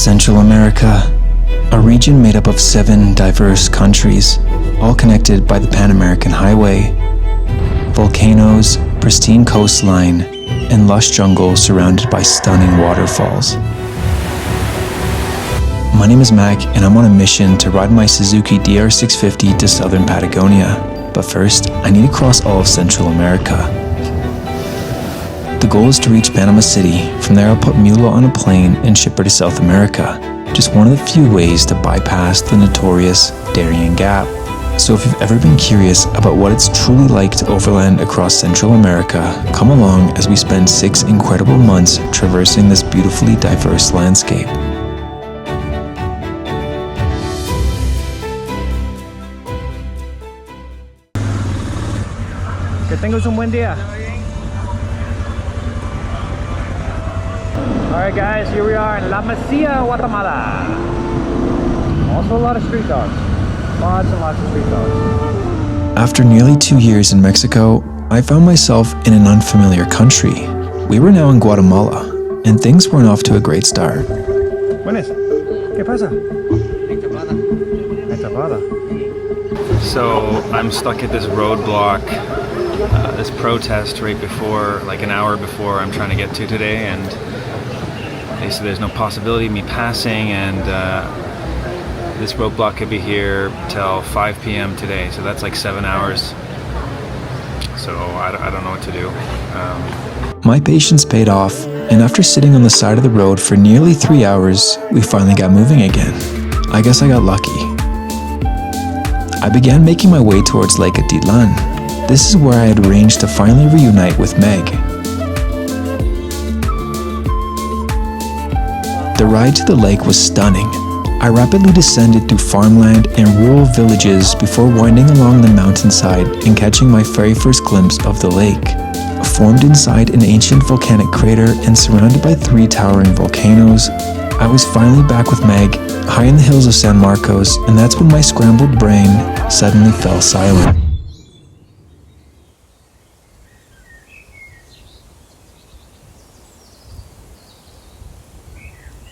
Central America, a region made up of 7 diverse countries, all connected by the Pan-American Highway. Volcanoes, pristine coastline, and lush jungle surrounded by stunning waterfalls. My name is Mac, and I'm on a mission to ride my Suzuki DR650 to southern Patagonia. But first, I need to cross all of Central America. The goal is to reach Panama City. From there, I'll put Mula on a plane and ship her to South America. Just one of the few ways to bypass the notorious Darien Gap. So if you've ever been curious about what it's truly like to overland across Central America, come along as we spend 6 incredible months traversing this beautifully diverse landscape. Que tengas un buen día. Alright guys, here we are in La Mesilla, Guatemala. Also a lot of street dogs. Lots and lots of street dogs. After nearly 2 years in Mexico, I found myself in an unfamiliar country. We were now in Guatemala, and things weren't off to a great start. Buenas. ¿Qué pasa? Entabada. So I'm stuck at this roadblock, this protest right before, like an hour before I'm trying to get to today, and they said there's no possibility of me passing, and this roadblock could be here till 5 p.m. today, so that's like 7 hours. So I don't know what to do. My patience paid off, and after sitting on the side of the road for nearly 3 hours, we finally got moving again. I guess I got lucky. I began making my way towards Lake Atitlan. This is where I had arranged to finally reunite with Meg. The ride to the lake was stunning. I rapidly descended through farmland and rural villages before winding along the mountainside and catching my very first glimpse of the lake. Formed inside an ancient volcanic crater and surrounded by 3 towering volcanoes, I was finally back with Meg, high in the hills of San Marcos, and that's when my scrambled brain suddenly fell silent.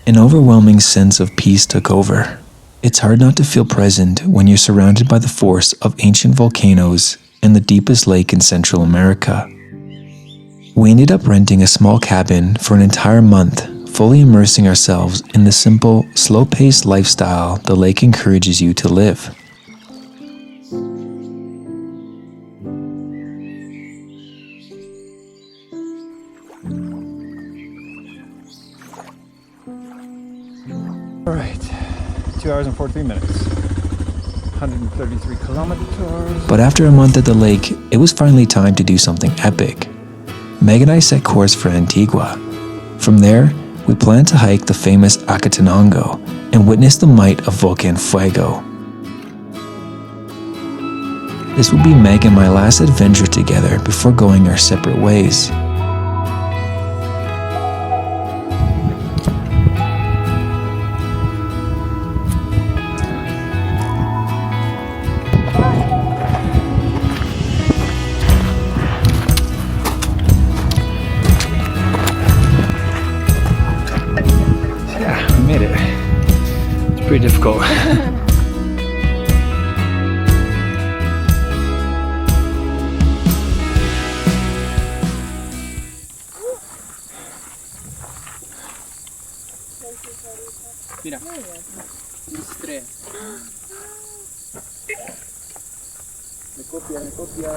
An overwhelming sense of peace took over. It's hard not to feel present when you're surrounded by the force of ancient volcanoes and the deepest lake in Central America. We ended up renting a small cabin for an entire month, fully immersing ourselves in the simple, slow-paced lifestyle the lake encourages you to live. Alright, 2 hours and 43 minutes. 133 kilometers. But after a month at the lake, it was finally time to do something epic. Meg and I set course for Antigua. From there, we planned to hike the famous Akatenango and witness the might of Volcan Fuego. This would be Meg and my last adventure together before going our separate ways. Made it. It's pretty difficult. Mira. Me copia.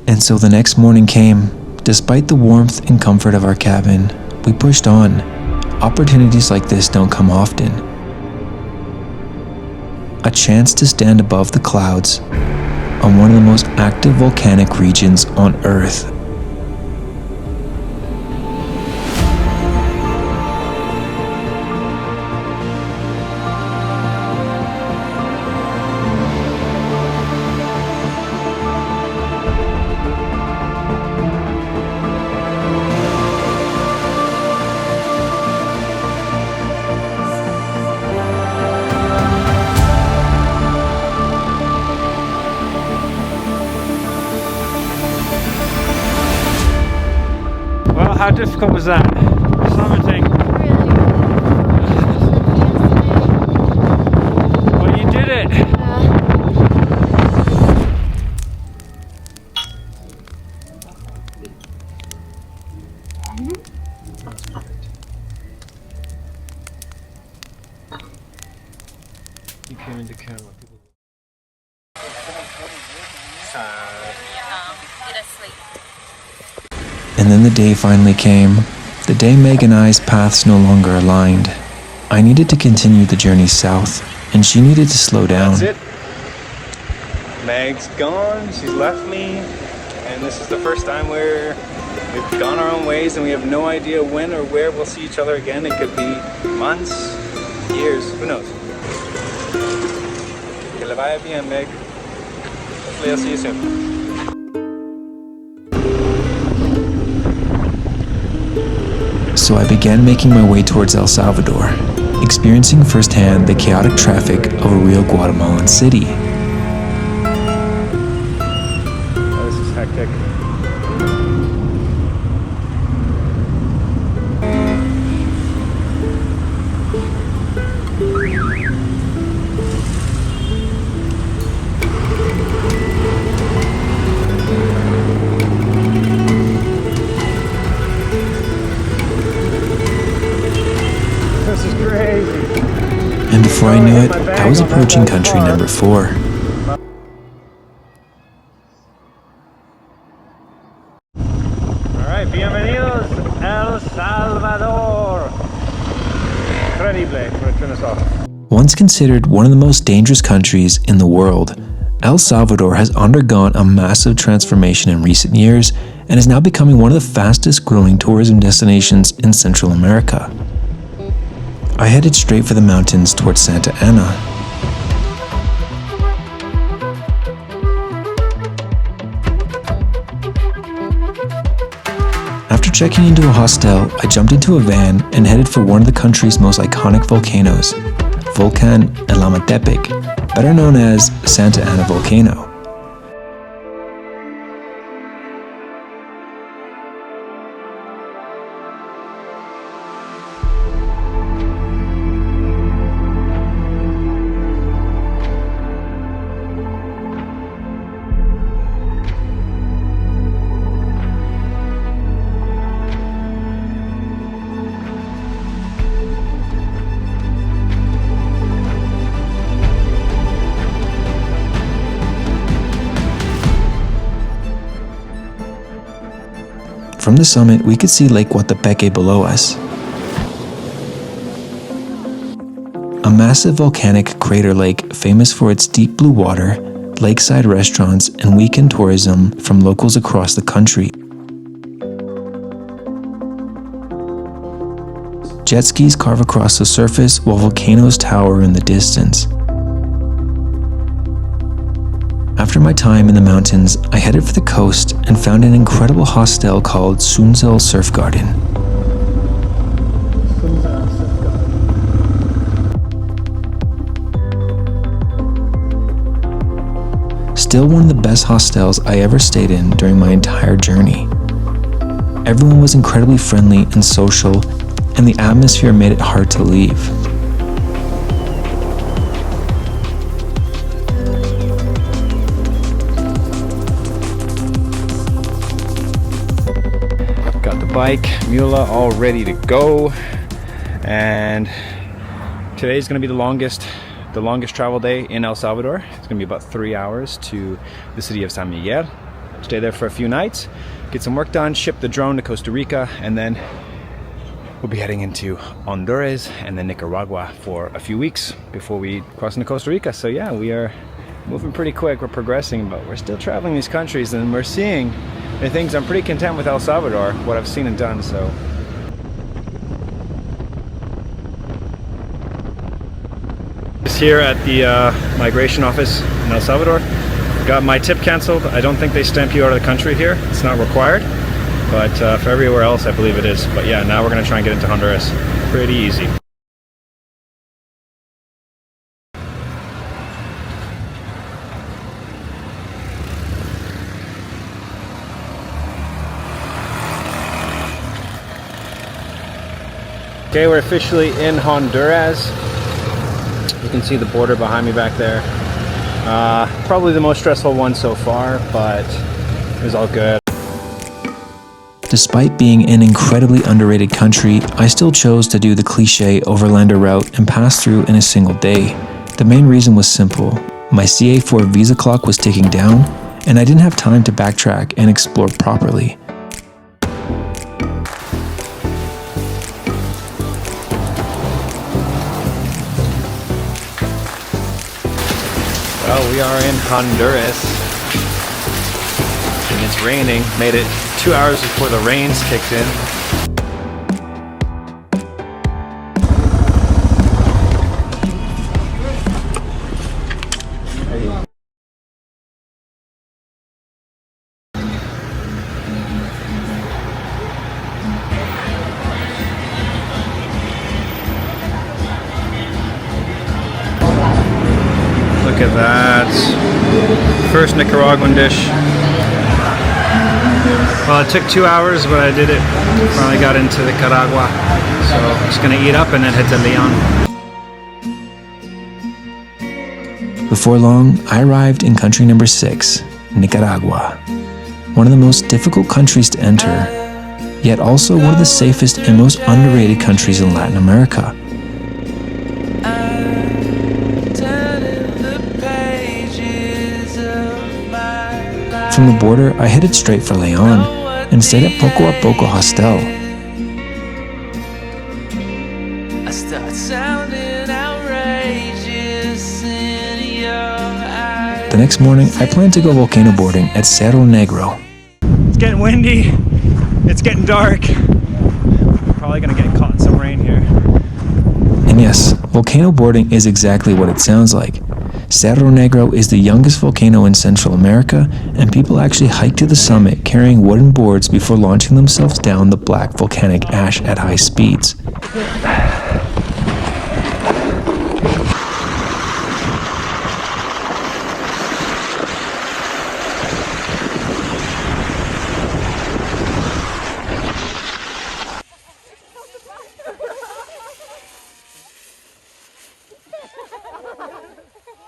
And so the next morning came. Despite the warmth and comfort of our cabin, we pushed on. Opportunities like this don't come often. A chance to stand above the clouds on one of the most active volcanic regions on Earth. how difficult was that? Summiting. Well, you did it. You came into camera. And then the day finally came. The day Meg and I's paths no longer aligned. I needed to continue the journey south, and she needed to slow down. That's it. Meg's gone. She's left me. And this is the first time where we've gone our own ways and we have no idea when or where we'll see each other again. It could be months, years, who knows. Que le vaya bien, Meg. Hopefully I'll see you soon. So I began making my way towards El Salvador, experiencing firsthand the chaotic traffic of a real Guatemalan city. Oh, this is hectic. This is crazy. And before I knew it, I was approaching country number 4. Alright, bienvenidos El Salvador. Increíble. I'm gonna turn this off. Once considered one of the most dangerous countries in the world, El Salvador has undergone a massive transformation in recent years and is now becoming one of the fastest growing tourism destinations in Central America. I headed straight for the mountains towards Santa Ana. After checking into a hostel, I jumped into a van and headed for one of the country's most iconic volcanoes, Volcan El Ometepe, better known as Santa Ana Volcano. From the summit, we could see Lake Ometepe below us. A massive volcanic crater lake famous for its deep blue water, lakeside restaurants, and weekend tourism from locals across the country. Jet skis carve across the surface while volcanoes tower in the distance. After my time in the mountains, I headed for the coast and found an incredible hostel called Sunzel Surf Garden. Still one of the best hostels I ever stayed in during my entire journey. Everyone was incredibly friendly and social, and the atmosphere made it hard to leave. Bike, Mula all ready to go, and today's gonna be the longest travel day in El Salvador. It's gonna be about 3 hours to the city of San Miguel. Stay there for a few nights, get some work done, ship the drone to Costa Rica, and then we'll be heading into Honduras and then Nicaragua for a few weeks before we cross into Costa Rica. So yeah, we are moving pretty quick, we're progressing, but we're still traveling these countries and we're seeing the things. I'm pretty content with El Salvador, what I've seen and done, so. Just here at the migration office in El Salvador. Got my tip canceled. I don't think they stamp you out of the country here. It's not required, but for everywhere else I believe it is. But yeah, now we're gonna try and get into Honduras. Pretty easy. Okay, we're officially in Honduras. You can see the border behind me back there. Probably the most stressful one so far, but it was all good. Despite being an incredibly underrated country, I still chose to do the cliche overlander route and pass through in a single day. The main reason was simple. My CA4 visa clock was ticking down, and I didn't have time to backtrack and explore properly. Well, we are in Honduras, and it's raining. Made it 2 hours before the rains kicked in. Look at that. First Nicaraguan dish. Well, it took 2 hours, but I did it. Finally got into Nicaragua. So I'm just gonna eat up and then head to Leon. Before long, I arrived in country number 6, Nicaragua. One of the most difficult countries to enter, yet also one of the safest and most underrated countries in Latin America. From the border, I headed straight for Leon and stayed at Poco a Poco Hostel. The next morning, I planned to go volcano boarding at Cerro Negro. It's getting windy. It's getting dark. We're probably gonna get caught in some rain here. And yes, volcano boarding is exactly what it sounds like. Cerro Negro is the youngest volcano in Central America, and people actually hike to the summit carrying wooden boards before launching themselves down the black volcanic ash at high speeds.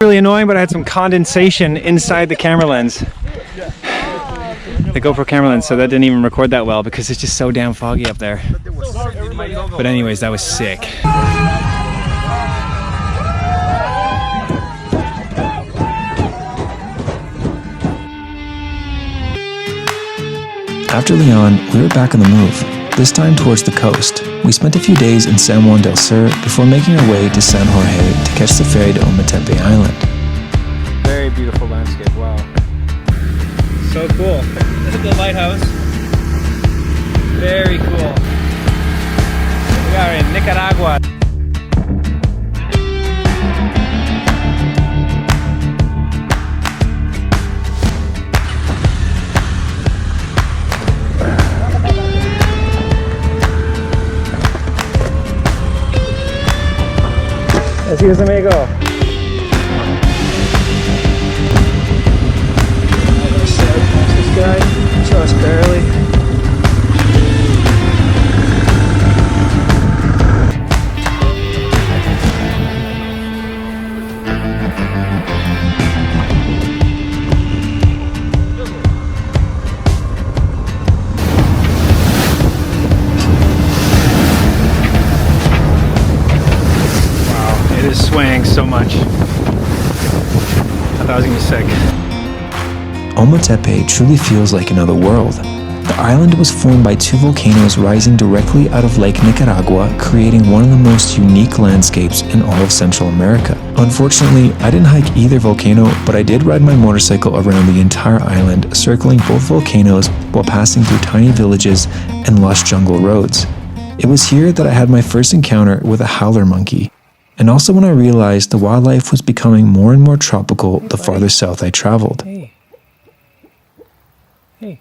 Really annoying, but I had some condensation inside the camera lens. The GoPro camera lens, so that didn't even record that well because it's just so damn foggy up there. But anyways, that was sick. After Leon, we were back on the move, this time towards the coast. We spent a few days in San Juan del Sur before making our way to San Jorge to catch the ferry to Ometepe Island. Very beautiful landscape, wow. So cool. Look at the lighthouse. Very cool. We are in Nicaragua. Así es, amigo. This guy, just barely. It is swaying so much. I thought I was gonna be sick. Ometepe truly feels like another world. The island was formed by two volcanoes rising directly out of Lake Nicaragua, creating one of the most unique landscapes in all of Central America. Unfortunately, I didn't hike either volcano, but I did ride my motorcycle around the entire island, circling both volcanoes while passing through tiny villages and lush jungle roads. It was here that I had my first encounter with a howler monkey, and also when I realized the wildlife was becoming more and more tropical the farther south I traveled. Hey. Hey.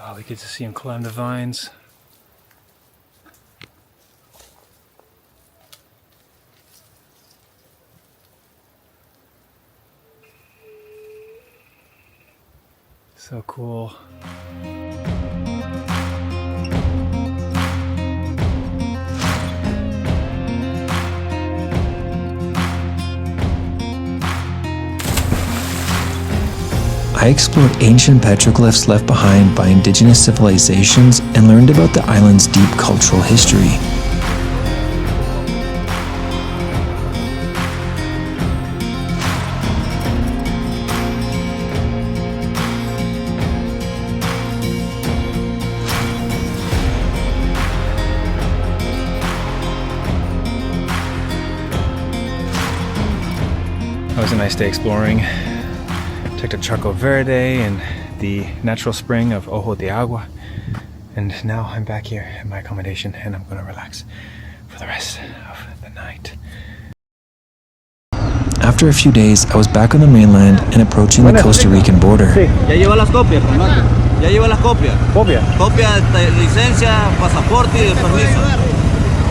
Oh, we get to see him climb the vines. So cool. I explored ancient petroglyphs left behind by indigenous civilizations and learned about the island's deep cultural history. It was a nice day exploring. Checked out Chaco Verde and the natural spring of Ojo de Agua. And now I'm back here in my accommodation and I'm gonna relax for the rest of the night. After a few days, I was back on the mainland and approaching the Costa Rican border. Ya lleva las copias, hermano. Ya lleva las copias. Copia. Copia de licencia, pasaporte y de permiso.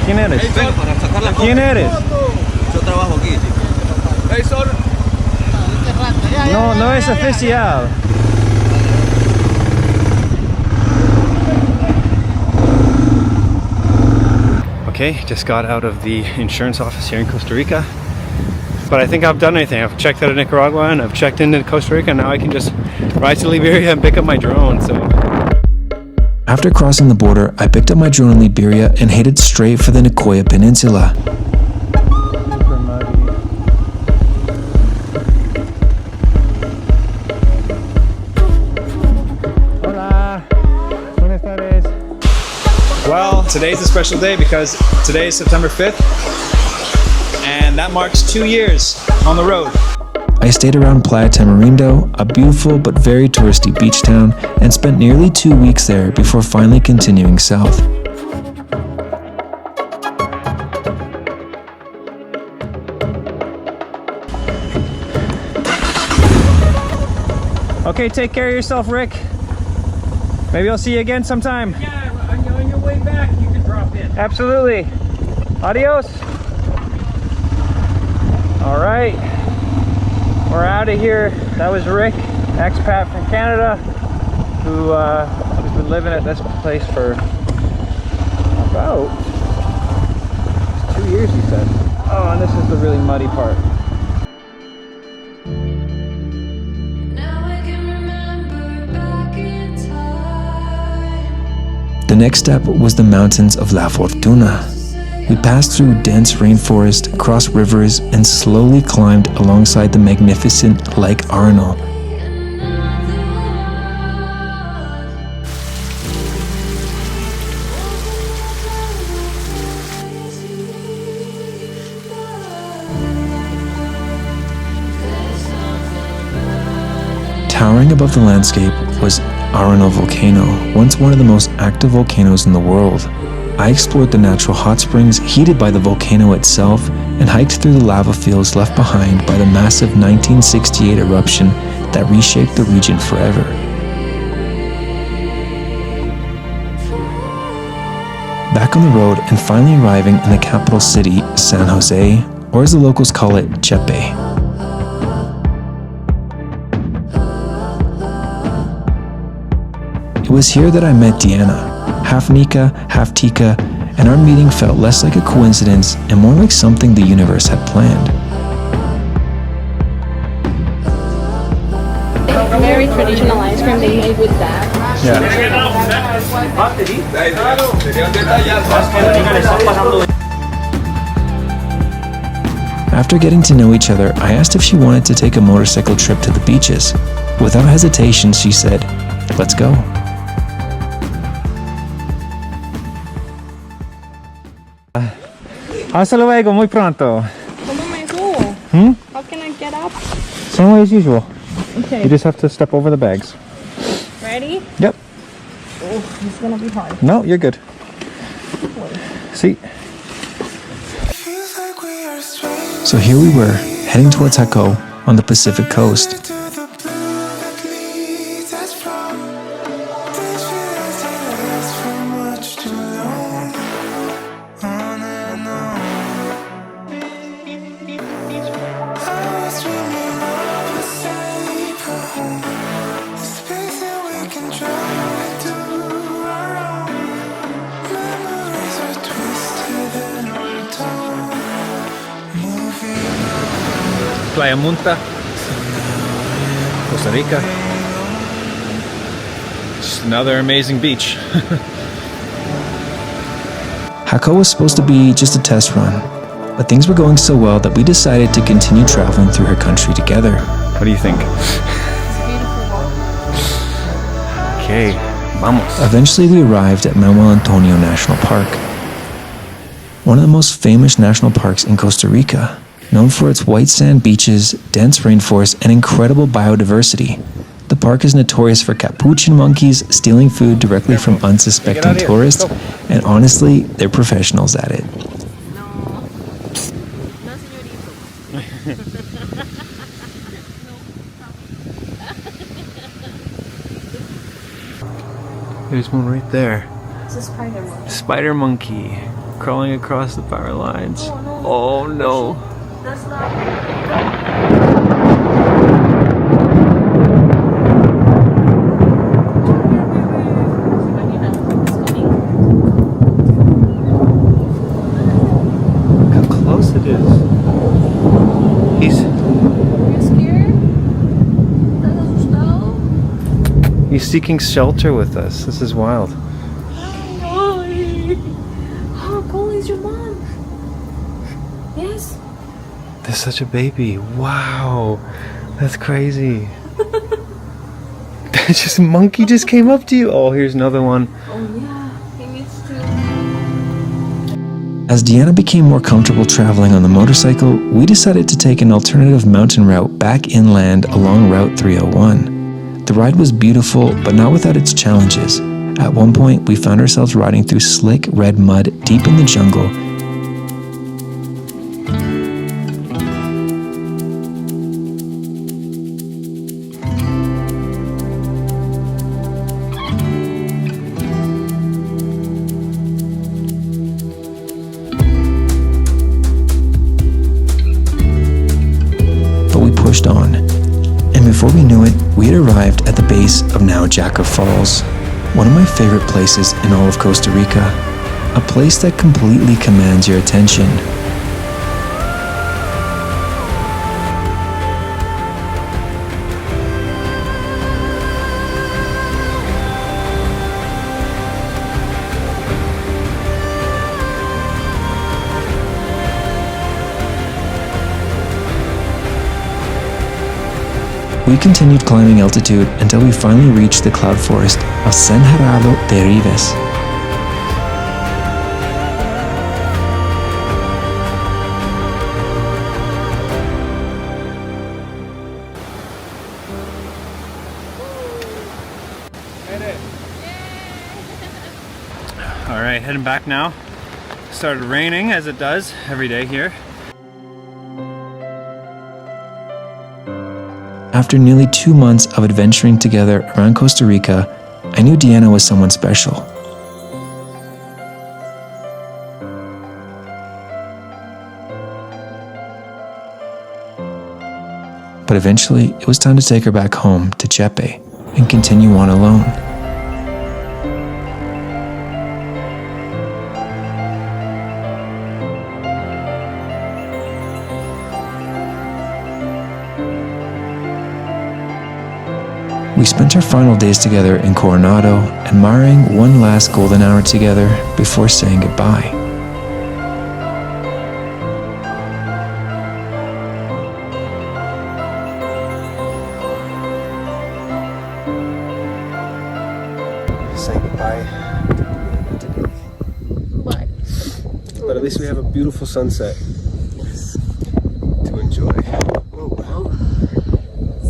¿Quién eres? Venga, para sacar la copia. ¿Quién eres? Yo trabajo aquí. No, no es oficial. Okay, just got out of the insurance office here in Costa Rica. But I think I've done everything. I've checked out of Nicaragua and I've checked into Costa Rica. Now I can just ride to Liberia and pick up my drone. So After crossing the border, I picked up my drone in Liberia and headed straight for the Nicoya Peninsula. Well, today's a special day because today is September 5th and that marks 2 years on the road. I stayed around Playa Tamarindo, a beautiful but very touristy beach town, and spent nearly 2 weeks there before finally continuing south. Okay, take care of yourself, Rick. Maybe I'll see you again sometime. Yeah, on your way back, you can drop in. Absolutely. Adios. All right, we're out of here. That was Rick, expat from Canada, who's been living at this place for about 2 years, he said. Oh, and this is the really muddy part. The next step was the mountains of La Fortuna. We passed through dense rainforest, crossed rivers, and slowly climbed alongside the magnificent Lake Arenal. Towering above the landscape was Arenal volcano, once one of the most active volcanoes in the world. I explored the natural hot springs heated by the volcano itself and hiked through the lava fields left behind by the massive 1968 eruption that reshaped the region forever. Back on the road and finally arriving in the capital city, San Jose, or as the locals call it, Chepe. It was here that I met Deanna, half Nika, half Tika, and our meeting felt less like a coincidence and more like something the universe had planned. Very traditional ice cream they made with that. After getting to know each other, I asked if she wanted to take a motorcycle trip to the beaches. Without hesitation, she said, "Let's go." Hasta luego, muy pronto. ¿Cómo me subo? How can I get up? Same way as usual. Okay. You just have to step over the bags. Ready? Yep. Oh, it's gonna be hard. No, you're good. See? So here we were, heading towards Jaco on the Pacific coast. Playa Munta, Costa Rica. Just another amazing beach. Jaco was supposed to be just a test run, but things were going so well that we decided to continue traveling through her country together. What do you think? It's beautiful. Okay, vamos. Eventually we arrived at Manuel Antonio National Park, one of the most famous national parks in Costa Rica, known for its white sand beaches, dense rainforest, and incredible biodiversity. The park is notorious for capuchin monkeys stealing food directly from unsuspecting tourists, and honestly, they're professionals at it. There's one right there. It's a spider monkey. Spider monkey crawling across the power lines. Oh no. That's not. Look how close it is. He's seeking shelter with us. This is wild. How cold is your mom? Yes. There's such a baby. Wow. That's crazy. That's just a monkey just came up to you. Oh, here's another one. Oh yeah, he needs to. As Deanna became more comfortable traveling on the motorcycle, we decided to take an alternative mountain route back inland along Route 301. The ride was beautiful, but not without its challenges. At one point, we found ourselves riding through slick red mud deep in the jungle. But we pushed on. And before we knew it, we had arrived at the base of now Jaca Falls, one of my favorite places in all of Costa Rica, a place that completely commands your attention. We continued climbing altitude until we finally reached the cloud forest of Cerrado de Rives. All right, heading back now. Started raining as it does every day here. After nearly 2 months of adventuring together around Costa Rica, I knew Deanna was someone special. But eventually, it was time to take her back home to Chepe and continue on alone. We spent our final days together in Coronado, admiring one last golden hour together before saying goodbye. Say goodbye today. What? But at least we have a beautiful sunset to enjoy.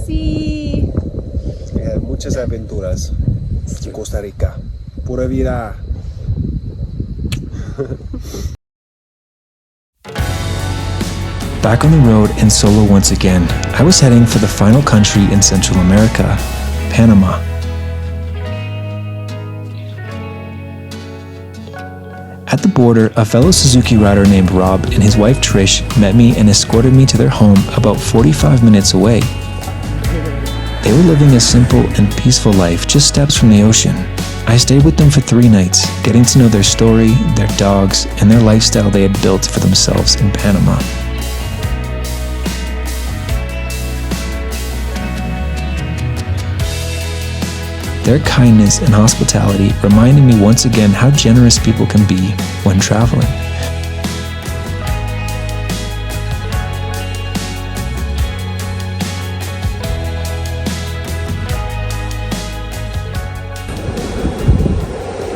See. We had muchas aventuras in Costa Rica. Pura vida. Back on the road and solo once again, I was heading for the final country in Central America, Panama. At the border, a fellow Suzuki rider named Rob and his wife Trish met me and escorted me to their home about 45 minutes away. They were living a simple and peaceful life just steps from the ocean. I stayed with them for 3 nights, getting to know their story, their dogs, and their lifestyle they had built for themselves in Panama. Their kindness and hospitality reminded me once again how generous people can be when traveling.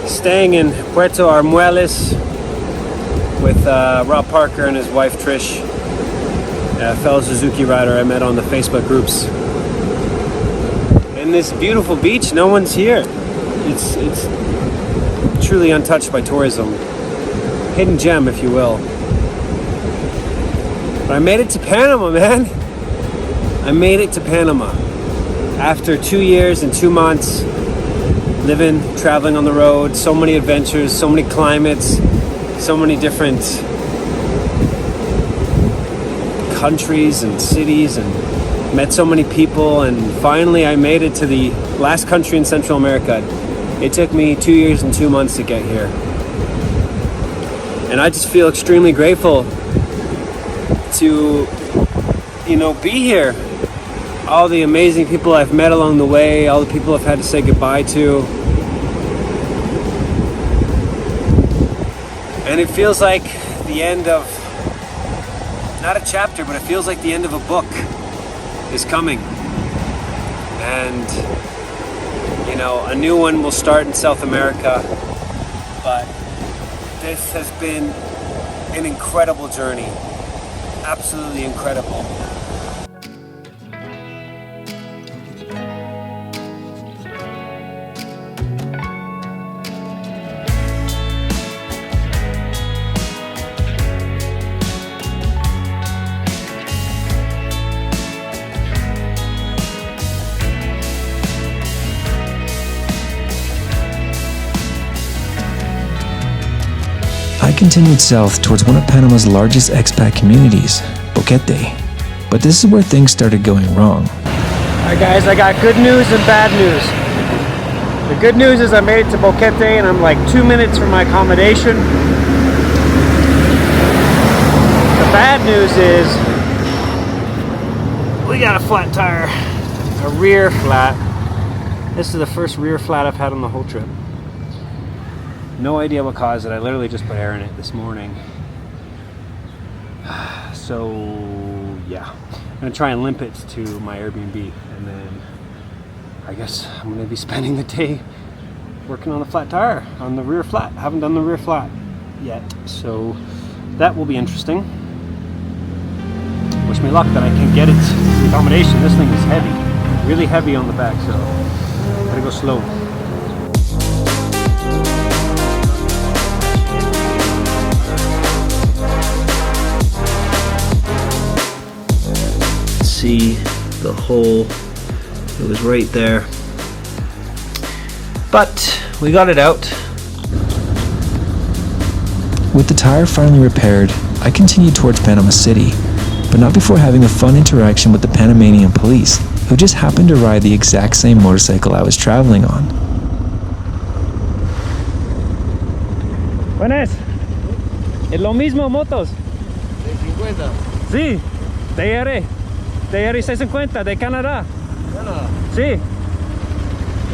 Staying in Puerto Armuelles with Rob Parker and his wife Trish, a fellow Suzuki rider I met on the Facebook groups. And this beautiful beach, no one's here. It's truly untouched by tourism. Hidden gem, if you will. But I made it to Panama, man. I made it to Panama. After 2 years and 2 months, living, traveling on the road, so many adventures, so many climates, so many different countries and cities, and met so many people, and finally I made it to the last country in Central America. It took me 2 years and 2 months to get here. And I just feel extremely grateful to, be here. All the amazing people I've met along the way, all the people I've had to say goodbye to. And it feels like the end of, not a chapter, but it feels like the end of a book is coming. And, a new one will start in South America. But this has been an incredible journey. Absolutely incredible. I continued south towards one of Panama's largest expat communities, Boquete. But this is where things started going wrong. Alright guys, I got good news and bad news. The good news is I made it to Boquete and I'm like 2 minutes from my accommodation. The bad news is we got a flat tire, a rear flat. This is the first rear flat I've had on the whole trip. No idea what caused it. I literally just put air in it this morning. So yeah, I'm gonna try and limp it to my Airbnb, and then I guess I'm gonna be spending the day working on the flat tire, on the rear flat. I haven't done the rear flat yet, so that will be interesting. Wish me luck that I can get it to the accommodation. This thing is heavy, really heavy on the back, so gotta go slow. See the hole, it was right there, but we got it out. With the tire finally repaired, I continued towards Panama City, but not before having a fun interaction with the Panamanian police, who just happened to ride the exact same motorcycle I was traveling on. Buenas. Es lo mismo motos. De 50. Sí, TR 650 de Canadá. Canadá. Sí,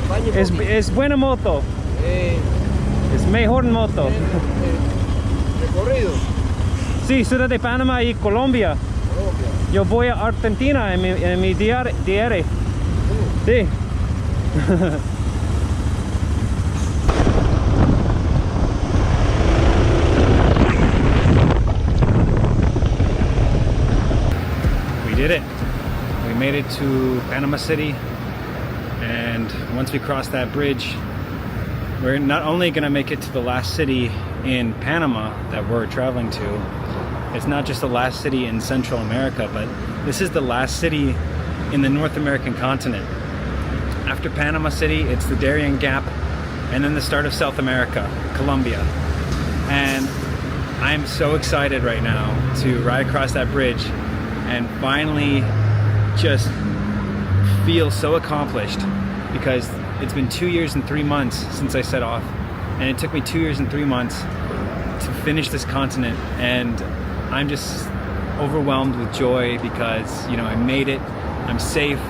España es buena moto. Es mejor moto. Recorrido. Sí, ciudad de Panamá y Colombia. Yo voy a Argentina en mi DR. Sí. We did it. We made it to Panama City, and once we cross that bridge, we're not only gonna make it to the last city in Panama that we're traveling to. It's not just the last city in Central America, but this is the last city in the North American continent. After Panama City, it's the Darien Gap, and then the start of South America, Colombia. And I'm so excited right now to ride across that bridge and finally just feel so accomplished, because it's been 2 years and 3 months since I set off, and it took me 2 years and 3 months to finish this continent, and I'm just overwhelmed with joy because I made it, I'm safe,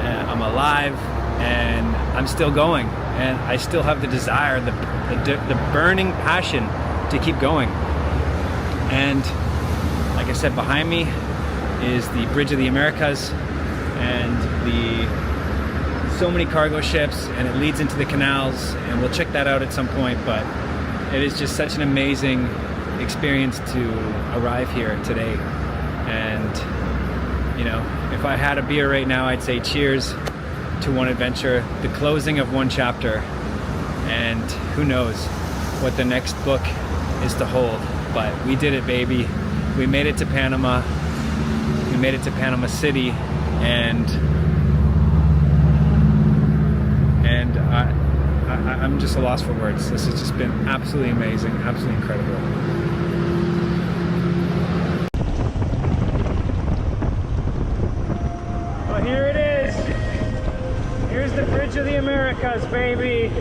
I'm alive, and I'm still going, and I still have the desire, the burning passion to keep going. And like I said, behind me is the Bridge of the Americas, and so many cargo ships, and it leads into the canals, and we'll check that out at some point. But it is just such an amazing experience to arrive here today. And you know, if I had a beer right now, I'd say cheers to one adventure, the closing of one chapter, and who knows what the next book is to hold. But we did it, baby. We made it to Panama. We made it to Panama City, and I'm just a loss for words. This has just been absolutely amazing, absolutely incredible. Well, here it is. Here's the Bridge of the Americas, baby.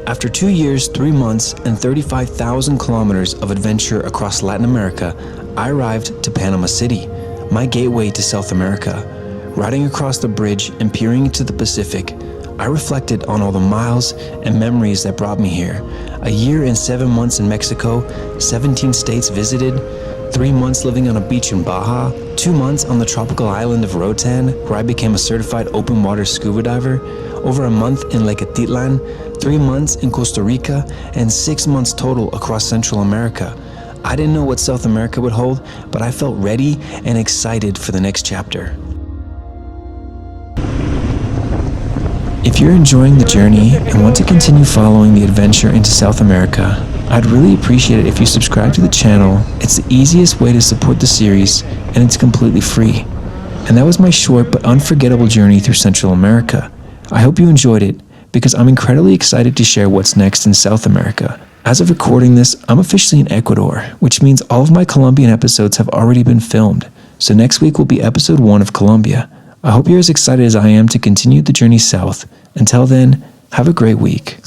After 2 years, 3 months, and 35,000 kilometers of adventure across Latin America, I arrived to Panama City, my gateway to South America. Riding across the bridge and peering into the Pacific, I reflected on all the miles and memories that brought me here. A year and 7 months in Mexico, 17 states visited, 3 months living on a beach in Baja, 2 months on the tropical island of Roatan, where I became a certified open water scuba diver, over a month in Lake Atitlan, 3 months in Costa Rica, and 6 months total across Central America. I didn't know what South America would hold, but I felt ready and excited for the next chapter. If you're enjoying the journey and want to continue following the adventure into South America, I'd really appreciate it if you subscribe to the channel. It's the easiest way to support the series, and it's completely free. And that was my short but unforgettable journey through Central America. I hope you enjoyed it, because I'm incredibly excited to share what's next in South America. As of recording this, I'm officially in Ecuador, which means all of my Colombian episodes have already been filmed. So next week will be episode 1 of Colombia. I hope you're as excited as I am to continue the journey south. Until then, have a great week.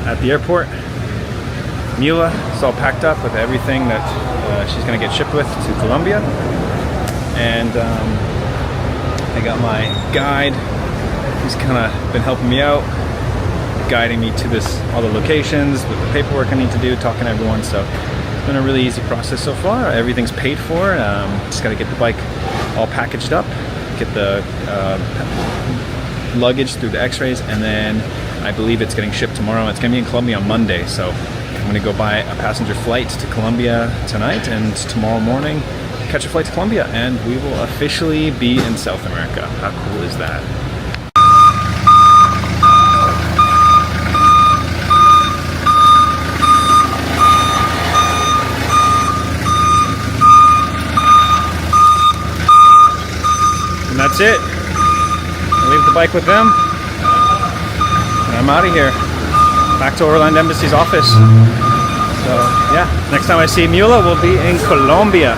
At the airport, Mila is all packed up with everything that she's going to get shipped with to Colombia. And I got my guide who's kind of been helping me out, guiding me to all the locations with the paperwork I need to do, talking to everyone. So it's been a really easy process so far. Everything's paid for. Just got to get the bike all packaged up, get the luggage through the x-rays, and then I believe it's getting shipped tomorrow. It's going to be in Colombia on Monday, so I'm going to go buy a passenger flight to Colombia tonight, and tomorrow morning catch a flight to Colombia, and we will officially be in South America. How cool is that? And that's it. I leave the bike with them, and I'm out of here. Back to Orland Embassy's office. So yeah, next time I see Mula, we'll be in Colombia.